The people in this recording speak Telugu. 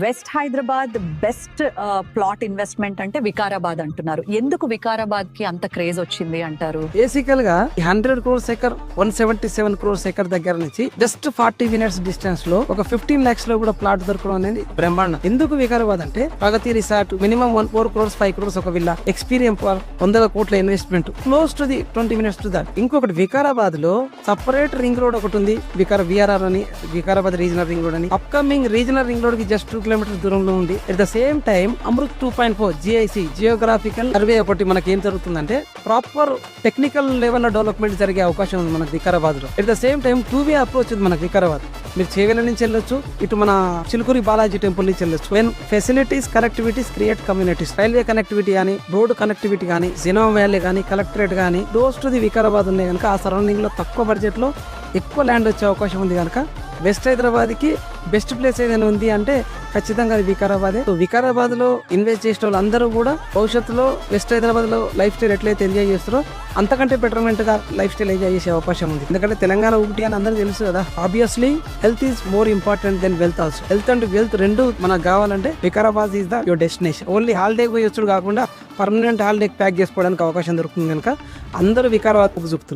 West Hyderabad best plot investment అంటే వికారాబాద్ అంటున్నారు. ఎందుకు వికారాబాద్ కి అంత క్రేజ్ వచ్చింది అంటారు? బేసికల్ గా 100 crores ఎకర్ 177 crores ఎకర్ దగ్గర నుంచి జస్ట్ 40 minutes డిస్టెన్స్ లో ఒక 15 lakhs లో కూడా ప్లాట్ దొరకడం అనేది బ్రహ్మాండం. ఎందుకు వికారాబాద్ అంటే ప్రగతి రిసార్ట్ మినిమం 4 crores 5 crores ఒక విల్లా, ఎక్స్పీరియన్స్ 100 కోట్ల investment, close to the 20 minutes to that. ఇంకొకటి వికారాబాద్ లో సపరేట్ రింగ్ రోడ్ ఒకటి ఉంది, విఆర్ఆర్ అని, వికారాబాద్ రీజనల్ రింగ్ రోడ్ అని. అప్కమింగ్ రీజనల్ రింగ్ రోడ్ కి జస్ట్ 2 kilometers దూరంలో ఉంది. At the same time Amrit 2.4 GIC geographical survey ఒకటి మనకి ఏం జరుగుతుందంటే ప్రాపర్ టెక్నికల్ లెవెల్ లో డెవలప్మెంట్ జరిగే అవకాశం ఉంది మనకి వికారాబాద్ లో. At the same time 2-way approach ఉంది మనకి వికారాబాద్. మీరు చేవెల నుంచి వెళ్ళొచ్చు, ఇటు మన చిలుకూరి బాలాజీ టెంపుల్ నుంచి వెళ్ళొచ్చు. When facilities connectivities create communities, railway connectivity కానీ, రోడ్ కనెక్టివిటీ కానీ, జినోమ్ వ్యాలీ కానీ, కలెక్టరేట్ కానీ, డోస్ టు ది వికారాబాద్ ఉన్నాయి కనుక ఆ సరౌండింగ్ లో తక్కువ బడ్జెట్ లో ఎక్కువ ల్యాండ్ వచ్చే అవకాశం ఉంది కనుక వెస్ట్ హైదరాబాద్ కి బెస్ట్ ప్లేస్ ఏదైనా ఉంది అంటే ఖచ్చితంగా అది వికారాబాదే. వికారాబాద్ లో ఇన్వెస్ట్ చేసిన వాళ్ళు అందరూ కూడా భవిష్యత్తులో వెస్ట్ హైదరాబాద్ లో లైఫ్ స్టైల్ ఎట్లయితే ఎంజాయ్ చేస్తారో అంతకంటే బెటర్మెంట్ గా లైఫ్ స్టైల్ ఎంజాయ్ చేసే అవకాశం ఉంది. ఎందుకంటే తెలంగాణ ఒకటి అని అందరూ తెలుసు కదా. Obviously health is more important than wealth also. Health and wealth రెండు మనకు కావాలంటే Vikarabad is the your destination. Only holiday పోయి వచ్చుడు కాకుండా పర్మనెంట్ హాలిడే ప్యాక్ చేసుకోవడానికి అవకాశం దొరుకుతుంది కనుక అందరూ వికారాబాద్ చూపుతున్నారు.